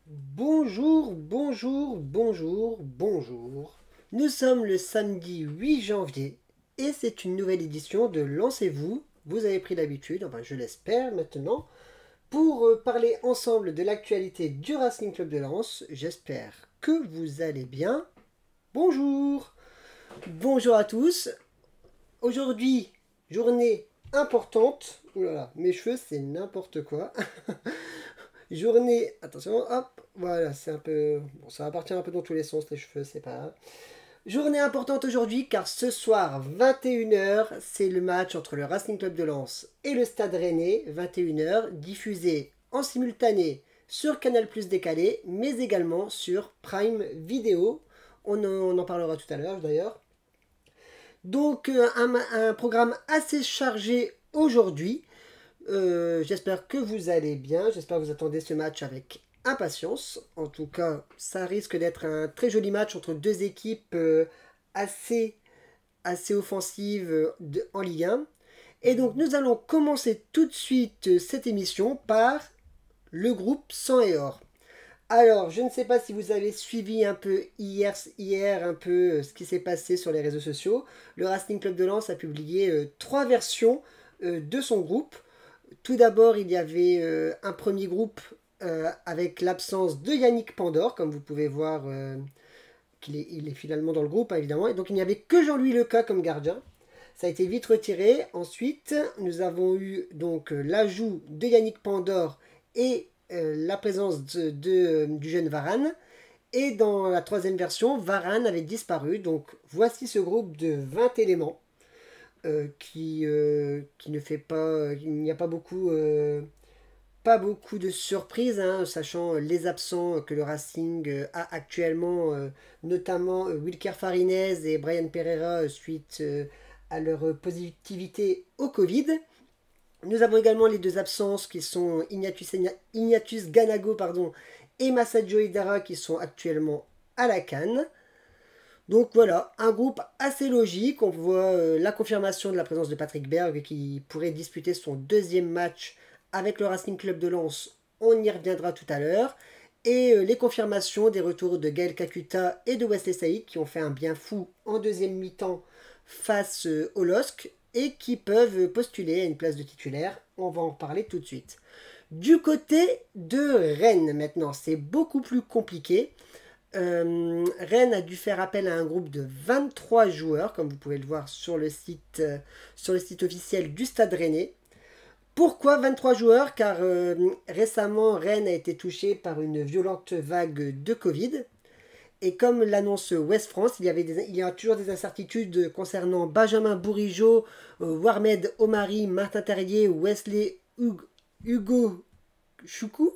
Bonjour, bonjour, bonjour, bonjour. Nous sommes le samedi 8 janvier et c'est une nouvelle édition de Lancez-vous. Vous avez pris l'habitude, enfin je l'espère maintenant, pour parler ensemble de l'actualité du Racing Club de Lens. J'espère que vous allez bien. Bonjour, bonjour à tous. Aujourd'hui, journée importante. Ouh là là, mes cheveux c'est n'importe quoi. Journée, attention, hop, voilà, c'est un peu. Bon, ça va partir un peu dans tous les sens, les cheveux, c'est pas grave. Journée importante aujourd'hui car ce soir, 21 h, c'est le match entre le Racing Club de Lens et le Stade Rennais, 21 h, diffusé en simultané sur Canal Plus décalé, mais également sur Prime Video. On en parlera tout à l'heure d'ailleurs. Donc, un programme assez chargé aujourd'hui. J'espère que vous allez bien. J'espère que vous attendez ce match avec impatience. En tout cas, ça risque d'être un très joli match entre deux équipes assez, assez offensives en Ligue 1. Et donc, nous allons commencer tout de suite cette émission par le groupe Sang et Or. Alors, je ne sais pas si vous avez suivi un peu hier un peu ce qui s'est passé sur les réseaux sociaux. Le Racing Club de Lens a publié trois versions de son groupe. Tout d'abord, il y avait un premier groupe avec l'absence de Yannick Pandore, comme vous pouvez voir il est finalement dans le groupe, hein, évidemment. Et donc, il n'y avait que Jean-Louis Leca comme gardien. Ça a été vite retiré. Ensuite, nous avons eu donc l'ajout de Yannick Pandore et la présence du jeune Varane. Et dans la troisième version, Varane avait disparu. Donc, voici ce groupe de 20 éléments qui ne fait pas. Il n'y a pas beaucoup de surprises, hein, sachant les absents que le Racing a actuellement, notamment Wilker Farinez et Brian Pereira suite à leur positivité au Covid. Nous avons également les deux absences qui sont Ignatius Ganago et Massadio Idara qui sont actuellement à la CAN. Donc voilà, un groupe assez logique. On voit la confirmation de la présence de Patrick Berg qui pourrait disputer son deuxième match avec le Racing Club de Lens. On y reviendra tout à l'heure. Et les confirmations des retours de Gaël Kakuta et de Wesley Saïd qui ont fait un bien fou en deuxième mi-temps face au LOSC et qui peuvent postuler à une place de titulaire. On va en parler tout de suite. Du côté de Rennes maintenant, c'est beaucoup plus compliqué. Rennes a dû faire appel à un groupe de 23 joueurs, comme vous pouvez le voir sur le site officiel du Stade Rennais. Pourquoi 23 joueurs? Car récemment, Rennes a été touché par une violente vague de Covid. Et comme l'annonce Ouest France, il y a toujours des incertitudes concernant Benjamin Bourigeaud, Warmed Omari, Martin Terrier, Wesley Hugo Choukou,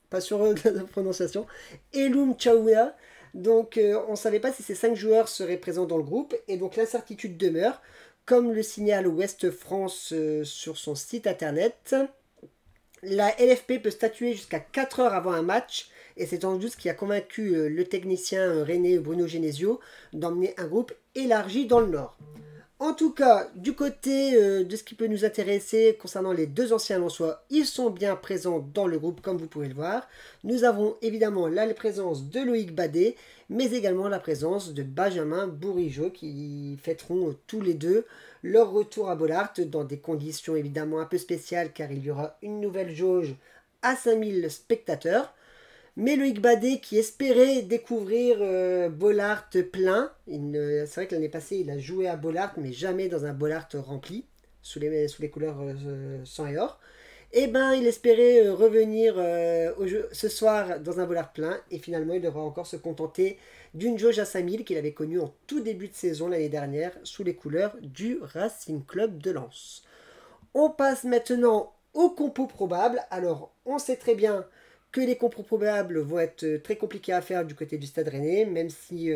pas sûr de la prononciation, Eloum Chaoua. Donc on ne savait pas si ces 5 joueurs seraient présents dans le groupe, et donc l'incertitude demeure. Comme le signale Ouest France sur son site internet, la LFP peut statuer jusqu'à 4 heures avant un match, et c'est sans doute ce qui a convaincu le technicien rennais Bruno Genesio d'emmener un groupe élargi dans le Nord. En tout cas, du côté de ce qui peut nous intéresser concernant les deux anciens Lensois, ils sont bien présents dans le groupe comme vous pouvez le voir. Nous avons évidemment la présence de Loïc Badet, mais également la présence de Benjamin Bourigeaud qui fêteront tous les deux leur retour à Bollaert dans des conditions évidemment un peu spéciales car il y aura une nouvelle jauge à 5000 spectateurs. Mais Loïc Badet qui espérait découvrir Bollaert plein, c'est vrai que l'année passée il a joué à Bollaert mais jamais dans un Bollaert rempli, sous les couleurs sang et or. Et ben il espérait revenir au jeu, ce soir dans un Bollaert plein et finalement il devra encore se contenter d'une jauge à 5000 qu'il avait connue en tout début de saison l'année dernière sous les couleurs du Racing Club de Lens. On passe maintenant aux compos probables. Alors on sait très bien que les compos probables vont être très compliqués à faire du côté du Stade Rennais, même si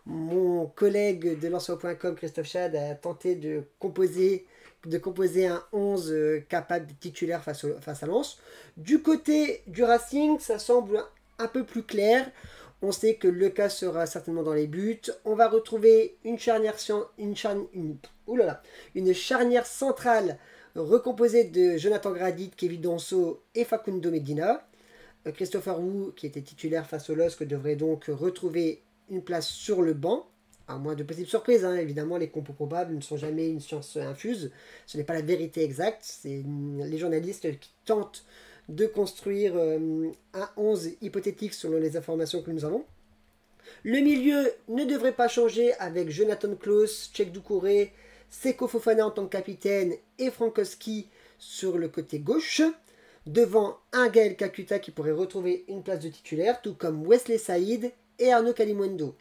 mon collègue de Lensois.com, Christophe Chad, a tenté de composer un 11 capable de titulaire face à Lens. Du côté du Racing, ça semble un peu plus clair. On sait que Leca sera certainement dans les buts. On va retrouver une charnière centrale recomposée de Jonathan Gradit, Kevin Danso et Facundo Medina. Christopher Wu, qui était titulaire face au LOSC, devrait donc retrouver une place sur le banc, à moins de possibles surprises. Évidemment, les compos probables ne sont jamais une science infuse. Ce n'est pas la vérité exacte. C'est les journalistes qui tentent de construire un 11 hypothétique selon les informations que nous avons. Le milieu ne devrait pas changer avec Jonathan Klaus, Cheick Doucouré, Seko Fofana en tant que capitaine et Frankowski sur le côté gauche. Devant un Gaël Kakuta qui pourrait retrouver une place de titulaire, tout comme Wesley Saïd et Arnaud Kalimundo.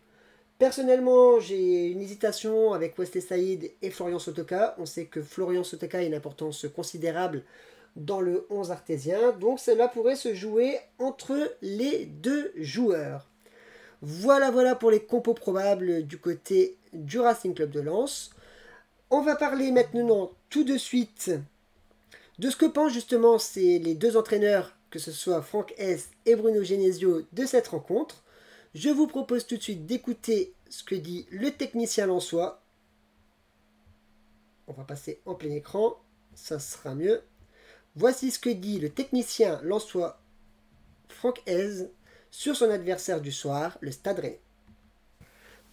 Personnellement, j'ai une hésitation avec Wesley Saïd et Florian Sotoka. On sait que Florian Sotoka a une importance considérable dans le 11 artésien, donc cela pourrait se jouer entre les deux joueurs. Voilà pour les compos probables du côté du Racing Club de Lens. On va parler maintenant tout de suite de ce que pensent justement les deux entraîneurs, que ce soit Franck Hes et Bruno Genesio, de cette rencontre. Je vous propose tout de suite d'écouter ce que dit le technicien lensois. On va passer en plein écran, ça sera mieux. Voici ce que dit le technicien lensois Franck Hes sur son adversaire du soir, le Stade Rennais.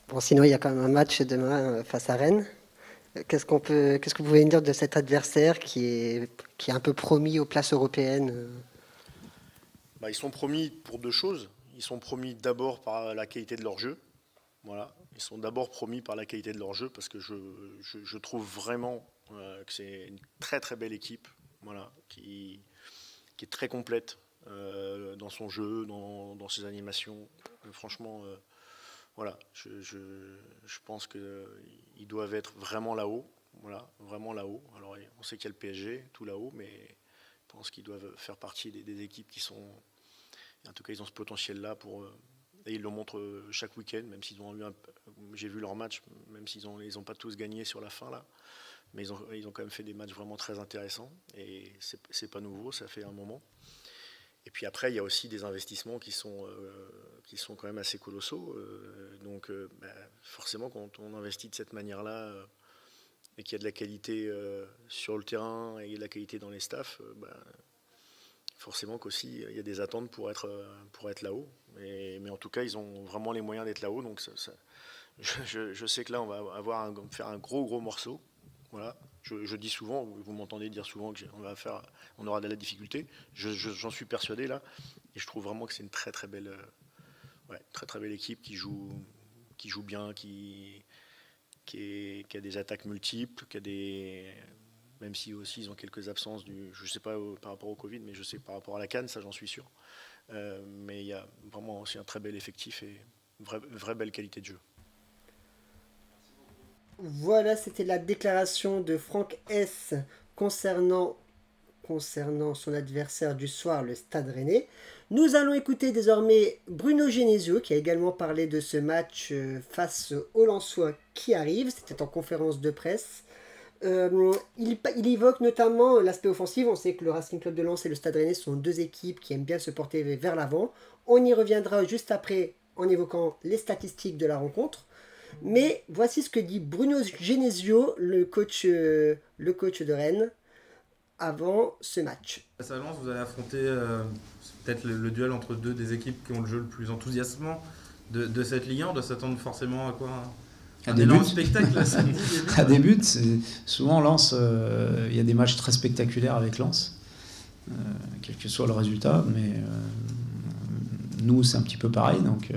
Bon, sinon il y a quand même un match demain face à Rennes. Qu'est-ce que vous pouvez me dire de cet adversaire qui est un peu promis aux places européennes? Ils sont promis pour deux choses. Ils sont promis d'abord par la qualité de leur jeu. Voilà. Ils sont d'abord promis par la qualité de leur jeu parce que je trouve vraiment que c'est une très très belle équipe, voilà, qui est très complète dans son jeu, dans ses animations. Franchement, voilà, je pense qu'ils doivent être vraiment là-haut. Voilà, vraiment là-haut. Alors on sait qu'il y a le PSG tout là-haut, mais je pense qu'ils doivent faire partie des équipes qui sont... En tout cas, ils ont ce potentiel-là et ils le montrent chaque week-end, même s'ils ont eu j'ai vu leur match, même s'ils ont pas tous gagné sur la fin là, mais ils ont quand même fait des matchs vraiment très intéressants et c'est pas nouveau, ça fait un moment. Et puis après, il y a aussi des investissements qui sont quand même assez colossaux. Donc forcément, quand on investit de cette manière-là et qu'il y a de la qualité sur le terrain et de la qualité dans les staffs, forcément qu'aussi il y a des attentes pour être là-haut. Mais en tout cas, ils ont vraiment les moyens d'être là-haut. Donc je sais que là, on va faire un gros morceau. Voilà. Je dis souvent, vous m'entendez dire souvent qu'on aura de la difficulté. J'en suis persuadé là. Et je trouve vraiment que c'est une très très belle équipe qui joue bien, qui a des attaques multiples, même si aussi ils ont quelques absences, je ne sais pas par rapport au Covid, mais je sais par rapport à la CAN, ça j'en suis sûr. Mais il y a vraiment aussi un très bel effectif et une vraie belle qualité de jeu. Voilà, c'était la déclaration de Franck Hes concernant son adversaire du soir, le Stade Rennais. Nous allons écouter désormais Bruno Genesio, qui a également parlé de ce match face aux Lensois qui arrive. C'était en conférence de presse. Il évoque notamment l'aspect offensif. On sait que le Racing Club de Lens et le Stade Rennais sont deux équipes qui aiment bien se porter vers l'avant. On y reviendra juste après en évoquant les statistiques de la rencontre. Mais voici ce que dit Bruno Genesio, le coach de Rennes, avant ce match. Face à Lens, vous allez affronter peut-être le duel entre deux des équipes qui ont le jeu le plus enthousiasmant de cette Ligue 1. On doit s'attendre forcément à quoi? Un énorme spectacle là, samedi. À des buts, souvent Lens, il y a des matchs très spectaculaires avec Lens, quel que soit le résultat, mais nous c'est un petit peu pareil, donc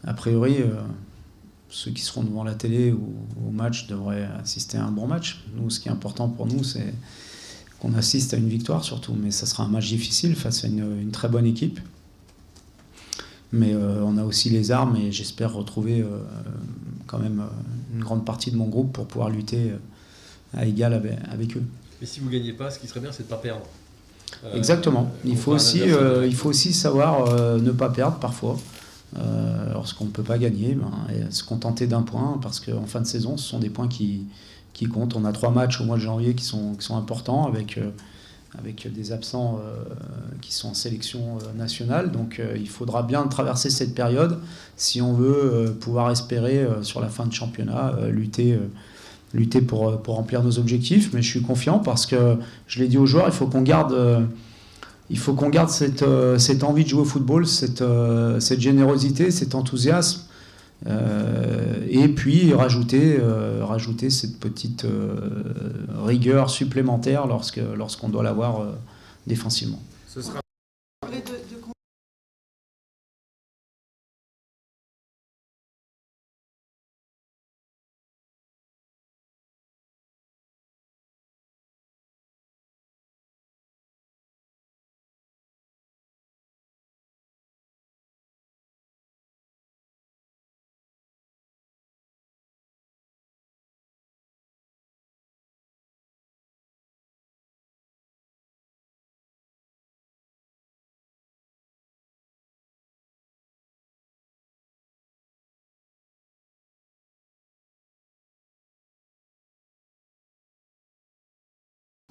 a priori ceux qui seront devant la télé ou au match devraient assister à un bon match. Nous, ce qui est important pour nous, c'est qu'on assiste à une victoire surtout, mais ça sera un match difficile face à une très bonne équipe. Mais on a aussi les armes et j'espère retrouver quand même une grande partie de mon groupe pour pouvoir lutter à égal avec eux. Et si vous ne gagnez pas, ce qui serait bien, c'est de ne pas perdre. Exactement. Il faut aussi savoir ne pas perdre parfois. Lorsqu'on ne peut pas gagner, et se contenter d'un point, parce qu'en fin de saison, ce sont des points qui comptent. On a 3 matchs au mois de janvier qui sont importants, avec des absents qui sont en sélection nationale. Donc il faudra bien traverser cette période si on veut pouvoir espérer sur la fin de championnat lutter pour remplir nos objectifs. Mais je suis confiant parce que, je l'ai dit aux joueurs, il faut qu'on garde il faut qu'on garde cette envie de jouer au football, cette générosité, cet enthousiasme. Et puis rajouter cette petite rigueur supplémentaire lorsqu'on doit l'avoir défensivement. Ce sera...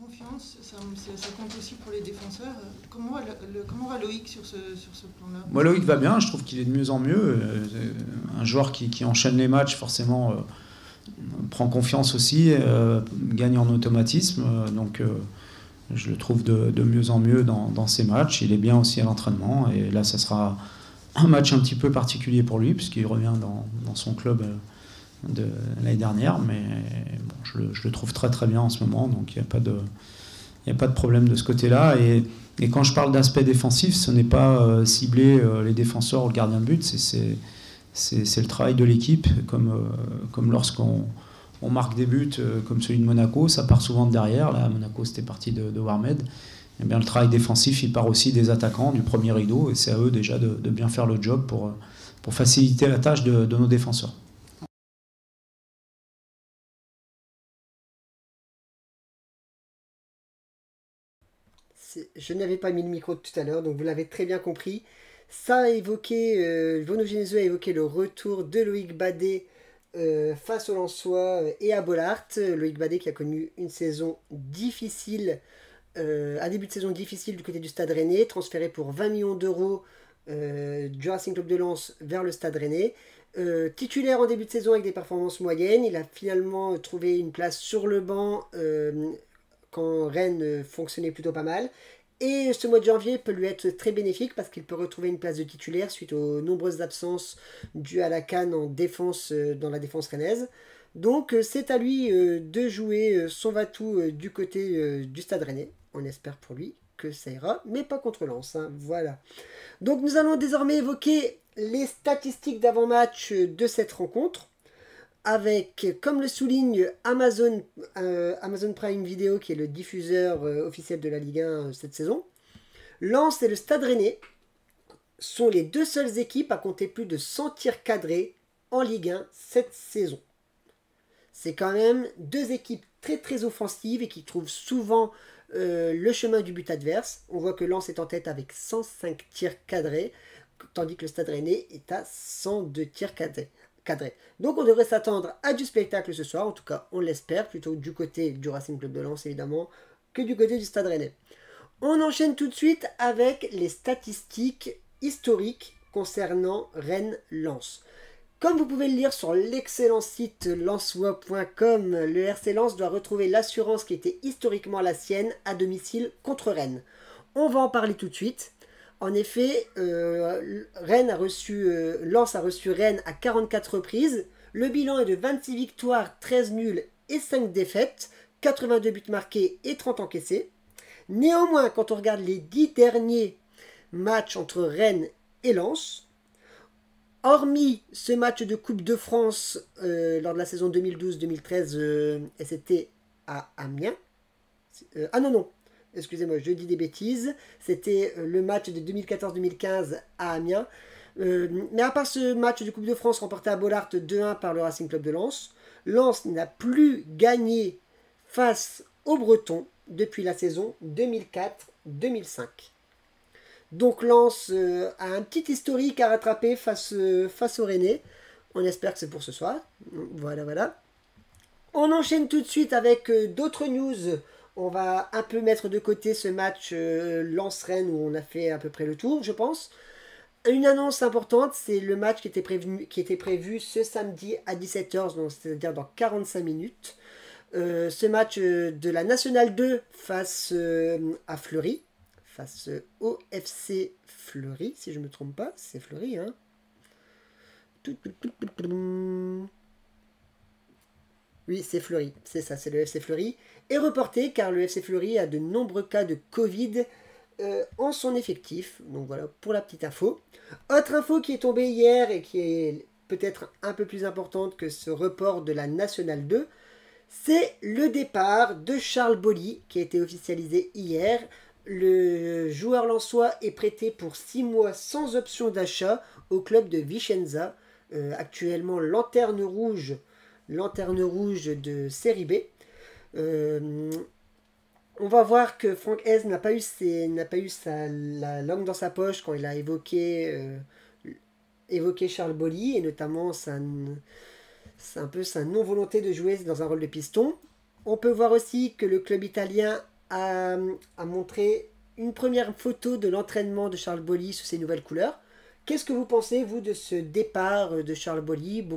Confiance, ça compte aussi pour les défenseurs. Comment va Loïc sur ce plan-là? Moi, Loïc va bien, je trouve qu'il est de mieux en mieux. Un joueur qui enchaîne les matchs, forcément, prend confiance aussi, gagne en automatisme. Donc, je le trouve de mieux en mieux dans ses matchs. Il est bien aussi à l'entraînement. Et là, ça sera un match un petit peu particulier pour lui, puisqu'il revient dans son club de l'année dernière, mais bon, je le trouve très très bien en ce moment, donc il n'y a pas de problème de ce côté-là. Et quand je parle d'aspect défensif, ce n'est pas cibler les défenseurs ou le gardien de but, c'est le travail de l'équipe, comme lorsqu'on marque des buts comme celui de Monaco, ça part souvent de derrière. Là, à Monaco, c'était parti de Warmed. Et bien, le travail défensif, il part aussi des attaquants, du premier rideau, et c'est à eux déjà de bien faire le job pour faciliter la tâche de nos défenseurs. Je n'avais pas mis le micro tout à l'heure, donc vous l'avez très bien compris. Ça a évoqué, Bruno Genesio a évoqué le retour de Loïc Badet face aux Lensois et à Bollaert. Loïc Badet qui a connu une saison difficile, un début de saison difficile du côté du Stade Rennais, transféré pour 20 millions d'euros du Racing Club de Lens vers le Stade Rennais. Titulaire en début de saison avec des performances moyennes, il a finalement trouvé une place sur le banc quand Rennes fonctionnait plutôt pas mal. Et ce mois de janvier peut lui être très bénéfique parce qu'il peut retrouver une place de titulaire suite aux nombreuses absences dues à la CAN en défense, dans la défense rennaise. Donc c'est à lui de jouer son va-tout du côté du Stade Rennais. On espère pour lui que ça ira, mais pas contre Lens. Hein, voilà. Donc nous allons désormais évoquer les statistiques d'avant-match de cette rencontre, avec, comme le souligne Amazon Prime Video, qui est le diffuseur officiel de la Ligue 1 cette saison, Lens et le Stade Rennais sont les deux seules équipes à compter plus de 100 tirs cadrés en Ligue 1 cette saison. C'est quand même deux équipes très très offensives et qui trouvent souvent le chemin du but adverse. On voit que Lens est en tête avec 105 tirs cadrés, tandis que le Stade Rennais est à 102 tirs cadrés. Donc on devrait s'attendre à du spectacle ce soir, en tout cas on l'espère, plutôt du côté du Racing Club de Lens évidemment, que du côté du Stade Rennais. On enchaîne tout de suite avec les statistiques historiques concernant Rennes-Lens. Comme vous pouvez le lire sur l'excellent site lensois.com, le RC Lens doit retrouver l'assurance qui était historiquement la sienne à domicile contre Rennes. On va en parler tout de suite. En effet, Lens a reçu Rennes à 44 reprises. Le bilan est de 26 victoires, 13 nuls et 5 défaites, 82 buts marqués et 30 encaissés. Néanmoins, quand on regarde les 10 derniers matchs entre Rennes et Lens, hormis ce match de Coupe de France lors de la saison 2012-2013, et c'était à Amiens. Excusez-moi, je dis des bêtises. C'était le match de 2014-2015 à Amiens. Mais à part ce match de Coupe de France remporté à Bollaert 2-1 par le Racing Club de Lens, Lens n'a plus gagné face aux Bretons depuis la saison 2004-2005. Donc Lens a un petit historique à rattraper face aux Rennais. On espère que c'est pour ce soir. Voilà. On enchaîne tout de suite avec d'autres news. On va un peu mettre de côté ce match Lens-Rennes où on a fait à peu près le tour, je pense. Une annonce importante, c'est le match qui était prévu ce samedi à 17h, c'est-à-dire dans 45 minutes. Ce match de la Nationale 2 face à Fleury, face au FC Fleury, si je ne me trompe pas, c'est Fleury, hein. Oui, c'est Fleury, c'est ça, c'est le FC Fleury, est reporté car le FC Fleury a de nombreux cas de Covid en son effectif. Donc voilà pour la petite info. Autre info qui est tombée hier et qui est peut-être un peu plus importante que ce report de la Nationale 2, c'est le départ de Charles Boly qui a été officialisé hier. Le joueur lensois est prêté pour 6 mois sans option d'achat au club de Vicenza, actuellement lanterne rouge de Série B. On va voir que Franck Hez n'a pas eu la langue dans sa poche quand il a évoqué Charles Boly, et notamment c'est un peu sa non-volonté de jouer dans un rôle de piston. On peut voir aussi que le club italien a montré une première photo de l'entraînement de Charles Boly sous ses nouvelles couleurs. Qu'est-ce que vous pensez, vous, de ce départ de Charles Boly?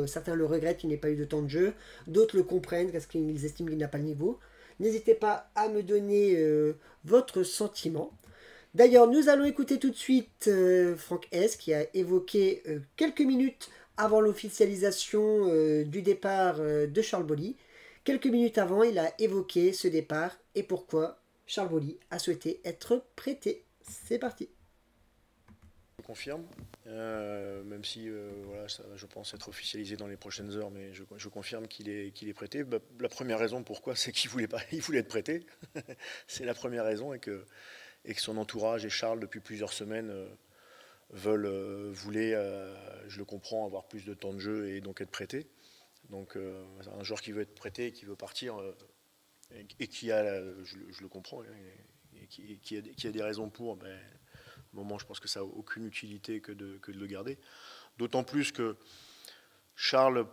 Certains le regrettent qu'il n'ait pas eu de temps de jeu, d'autres le comprennent parce qu'ils estiment qu'il n'a pas le niveau. N'hésitez pas à me donner votre sentiment. D'ailleurs, nous allons écouter tout de suite Franck Hez qui a évoqué quelques minutes avant l'officialisation du départ de Charles Boly. Quelques minutes avant, il a évoqué ce départ et pourquoi Charles Boly a souhaité être prêté. C'est parti. Je confirme, même si voilà, ça va, je pense, être officialisé dans les prochaines heures, mais je confirme qu'il est prêté. La première raison pourquoi, c'est qu'il voulait être prêté. C'est la première raison, et que son entourage et Charles, depuis plusieurs semaines, voulaient, je le comprends, avoir plus de temps de jeu et donc être prêté. Donc un joueur qui veut être prêté et qui veut partir, et qui a, je le comprends, et qui a des raisons pour, ben, au moment, je pense que ça n'a aucune utilité que de le garder. D'autant plus que Charles,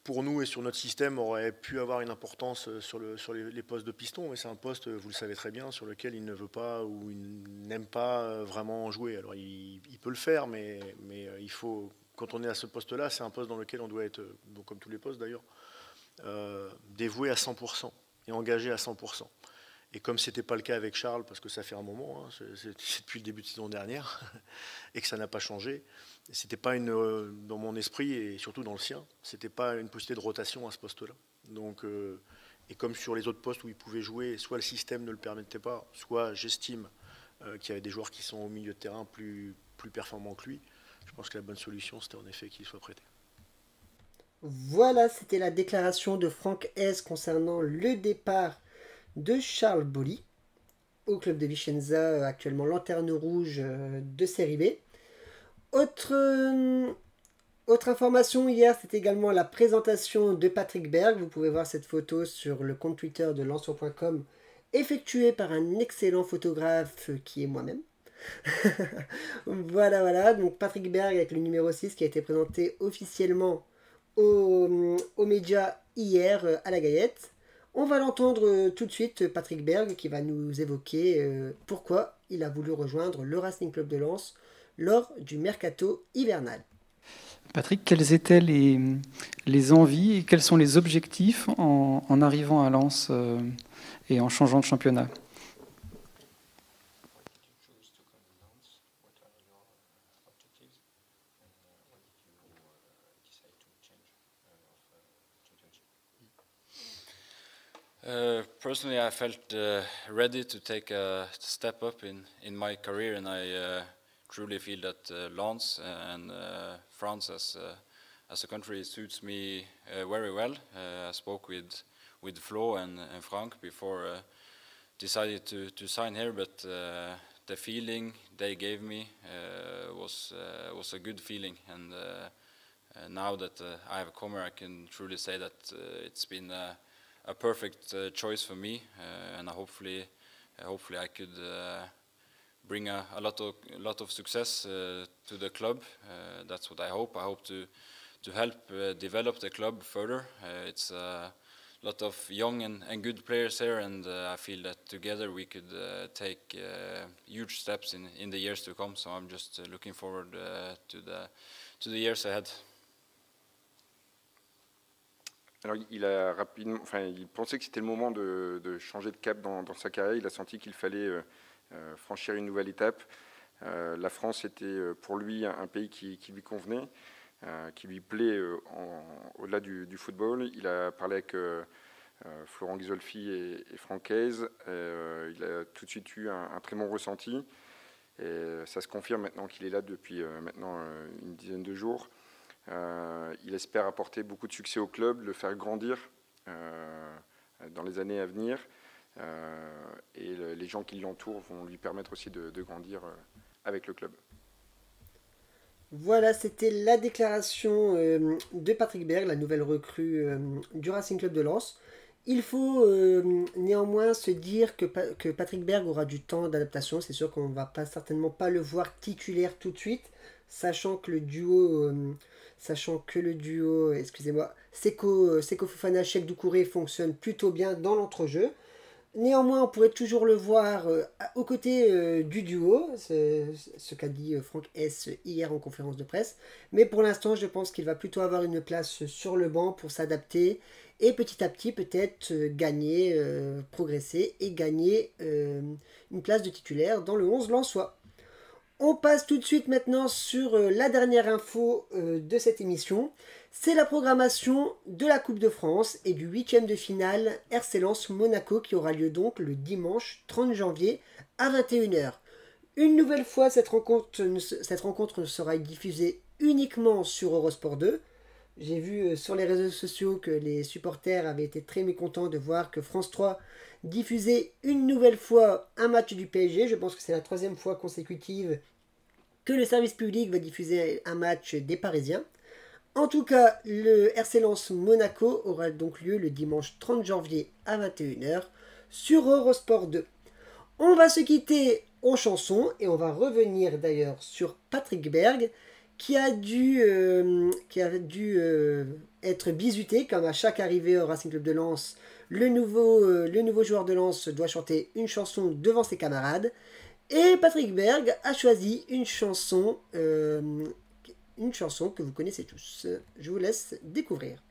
pour nous et sur notre système, aurait pu avoir une importance sur les postes de piston. Mais c'est un poste, vous le savez très bien, sur lequel il ne veut pas ou il n'aime pas vraiment jouer. Alors il peut le faire, mais il faut, quand on est à ce poste-là, c'est un poste dans lequel on doit être, donc comme tous les postes d'ailleurs, dévoué à 100% et engagé à 100%. Et comme ce n'était pas le cas avec Charles, parce que ça fait un moment, hein, c'est depuis le début de saison dernière, et que ça n'a pas changé, c'était pas dans mon esprit, et surtout dans le sien, c'était pas une possibilité de rotation à ce poste-là. Donc, et comme sur les autres postes où il pouvait jouer, soit le système ne le permettait pas, soit j'estime qu'il y avait des joueurs qui sont au milieu de terrain plus performants que lui, je pense que la bonne solution, c'était en effet qu'il soit prêté. Voilà, c'était la déclaration de Franck Hez concernant le départ de Charles Boly au club de Vicenza, actuellement lanterne rouge de Série B. Autre information, hier, c'était également la présentation de Patrick Berg. Vous pouvez voir cette photo sur le compte Twitter de Lensois.com, effectuée par un excellent photographe qui est moi-même. Voilà, donc Patrick Berg avec le numéro 6 qui a été présenté officiellement aux médias hier à la Gaillette. On va l'entendre tout de suite, Patrick Berg, qui va nous évoquer pourquoi il a voulu rejoindre le Racing Club de Lens lors du mercato hivernal. Patrick, quelles étaient les envies et quels sont les objectifs en arrivant à Lens et en changeant de championnat? Personally, I felt ready to take a step up in my career, and I truly feel that Lens and France as a country suits me very well. I spoke with Flo and Frank before decided to sign here, but the feeling they gave me was a good feeling, and now that I have come here, I can truly say that it's been a perfect choice for me, and hopefully I could bring a lot of success to the club. That's what I hope. I hope to help develop the club further. It's a lot of young and good players here, and I feel that together we could take huge steps in the years to come. So I'm just looking forward to the years ahead. Alors, il pensait que c'était le moment de changer de cap dans sa carrière. Il a senti qu'il fallait franchir une nouvelle étape. La France était pour lui un pays qui lui convenait, qui lui plaît au-delà du football. Il a parlé avec Florent Ghisolfi et Francaise. Il a tout de suite eu un très bon ressenti. Et ça se confirme maintenant qu'il est là depuis maintenant une dizaine de jours. Il espère apporter beaucoup de succès au club, le faire grandir dans les années à venir. Et les gens qui l'entourent vont lui permettre aussi de grandir avec le club. Voilà, c'était la déclaration de Patrick Berg, la nouvelle recrue du Racing Club de Lens. Il faut néanmoins se dire que Patrick Berg aura du temps d'adaptation. C'est sûr qu'on ne va certainement pas le voir titulaire tout de suite, sachant que le duo, excusez-moi, Seko Fofana, Cheikh Doucouré fonctionne plutôt bien dans l'entrejeu. Néanmoins, on pourrait toujours le voir aux côtés du duo, ce qu'a dit Franck S hier en conférence de presse. Mais pour l'instant, je pense qu'il va plutôt avoir une place sur le banc pour s'adapter et petit à petit peut-être gagner, progresser et gagner une place de titulaire dans le 11 lensois. On passe tout de suite maintenant sur la dernière info de cette émission. C'est la programmation de la Coupe de France et du 8e de finale RC Lens Monaco qui aura lieu donc le dimanche 30 janvier à 21h. Une nouvelle fois, cette rencontre sera diffusée uniquement sur Eurosport 2. J'ai vu sur les réseaux sociaux que les supporters avaient été très mécontents de voir que France 3 diffusait une nouvelle fois un match du PSG. Je pense que c'est la 3e fois consécutive que le service public va diffuser un match des Parisiens. En tout cas, le RC Lens Monaco aura donc lieu le dimanche 30 janvier à 21h sur Eurosport 2. On va se quitter en chanson et on va revenir d'ailleurs sur Patrick Berg qui a dû être bisuté comme à chaque arrivée au Racing Club de Lens. Le nouveau joueur de Lens doit chanter une chanson devant ses camarades. Et Patrick Berg a choisi une chanson que vous connaissez tous. Je vous laisse découvrir.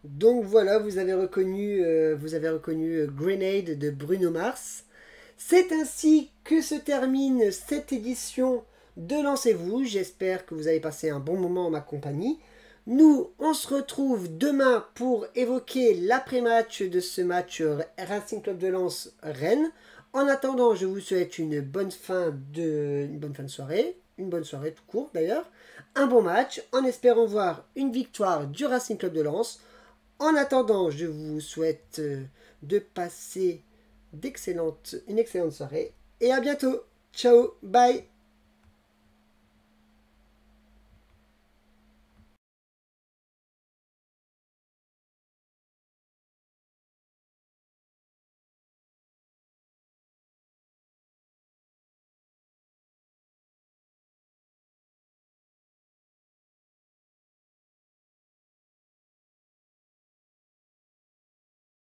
Donc voilà, vous avez reconnu Grenade de Bruno Mars. C'est ainsi que se termine cette édition de Lancez-vous. J'espère que vous avez passé un bon moment en ma compagnie. Nous, on se retrouve demain pour évoquer l'après-match de ce match Racing Club de Lens Rennes. En attendant, je vous souhaite une bonne fin de soirée, une bonne soirée tout court d'ailleurs, un bon match, en espérant voir une victoire du Racing Club de Lens. En attendant, je vous souhaite de passer une excellente soirée et à bientôt. Ciao, bye.